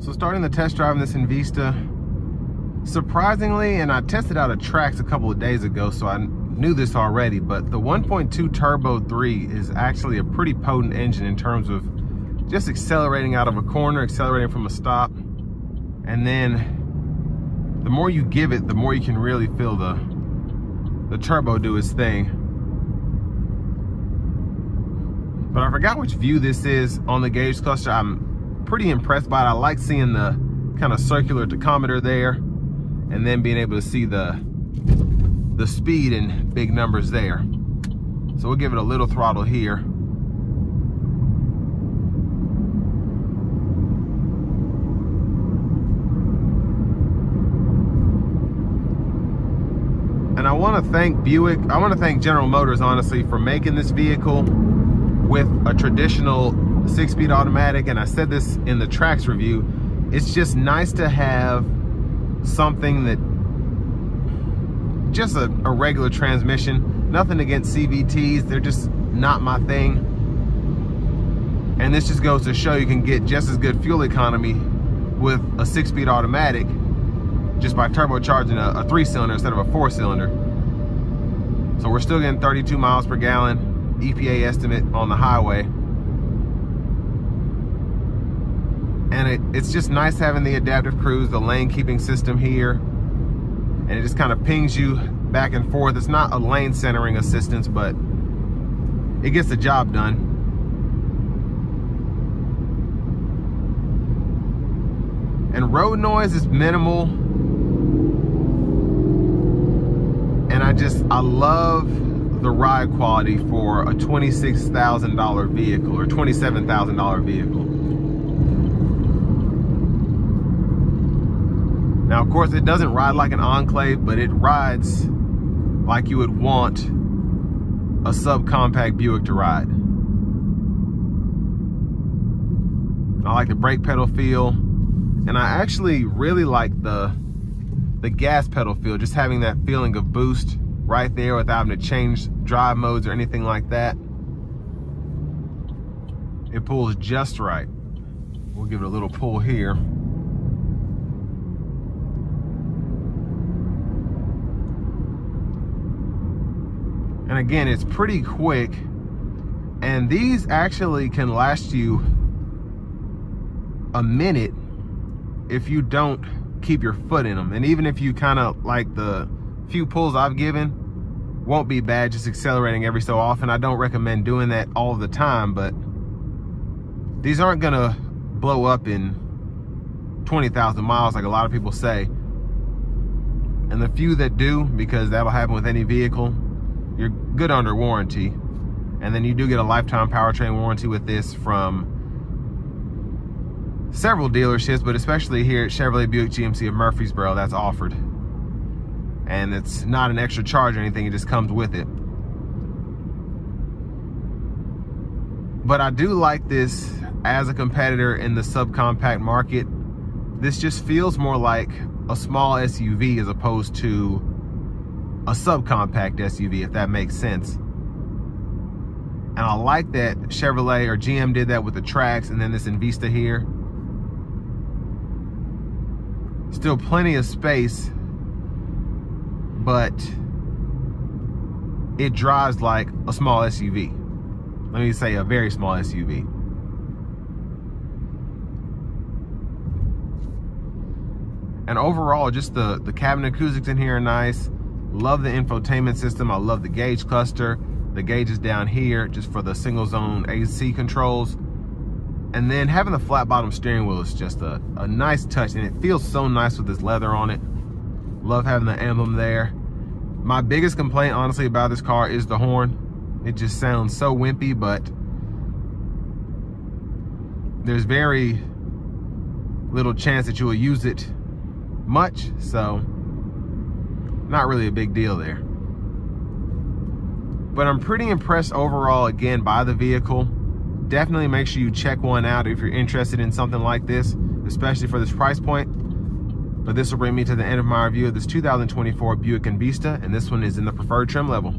So starting the test drive in this Envista, surprisingly, and I tested out at tracks a couple of days ago, so I knew this already, but the 1.2 Turbo 3 is actually a pretty potent engine in terms of just accelerating out of a corner, accelerating from a stop, and then the more you give it, the more you can really feel the turbo do its thing. But I forgot which view this is on the gauge cluster. I'm pretty impressed by it. I like seeing the kind of circular tachometer there, and then being able to see the speed in big numbers there. So we'll give it a little throttle here. And I want to thank Buick, I want to thank General Motors, honestly, for making this vehicle with a traditional 6-speed automatic. And I said this in the tracks review, it's just nice to have something that, just a regular transmission. Nothing against CVTs, they're just not my thing. And this just goes to show you can get just as good fuel economy with a 6-speed automatic just by turbocharging a 3-cylinder instead of a 4-cylinder. So we're still getting 32 miles per gallon, EPA estimate on the highway. And it's just nice having the adaptive cruise, the lane keeping system here. And it just kind of pings you back and forth. It's not a lane centering assistance, but it gets the job done. And road noise is minimal. And I love the ride quality for a $26,000 vehicle or $27,000 vehicle. Now, of course, it doesn't ride like an Enclave, but it rides like you would want a subcompact Buick to ride. I like the brake pedal feel, and I actually really like the gas pedal feel, just having that feeling of boost right there without having to change drive modes or anything like that. It pulls just right. We'll give it a little pull here. And again, it's pretty quick, and these actually can last you a minute if you don't keep your foot in them. And even if you kind of, like the few pulls I've given, won't be bad, just accelerating every so often. I don't recommend doing that all the time, but these aren't gonna blow up in 20,000 miles like a lot of people say. And the few that do, because that'll happen with any vehicle, you're good under warranty. And then you do get a lifetime powertrain warranty with this from several dealerships, but especially here at Chevrolet Buick GMC of Murfreesboro, that's offered. And it's not an extra charge or anything, it just comes with it. But I do like this as a competitor in the subcompact market. This just feels more like a small SUV as opposed to a subcompact SUV, if that makes sense. And I like that Chevrolet or GM did that with the Trax, and then this Envista here. Still plenty of space, but it drives like a small SUV. Let me say a very small SUV. And overall, just the cabin acoustics in here are nice. Love the infotainment system. I love the gauge cluster. The gauge is down here just for the single zone AC controls. And then having the flat bottom steering wheel is just a nice touch, and it feels so nice with this leather on it. Love having the emblem there. My biggest complaint, honestly, about this car is the horn. It just sounds so wimpy, but there's very little chance that you will use it much, so not really a big deal there. But I'm pretty impressed overall, again, by the vehicle. Definitely make sure you check one out if you're interested in something like this, especially for this price point. But this will bring me to the end of my review of this 2024 Buick Envista, and this one is in the preferred trim level.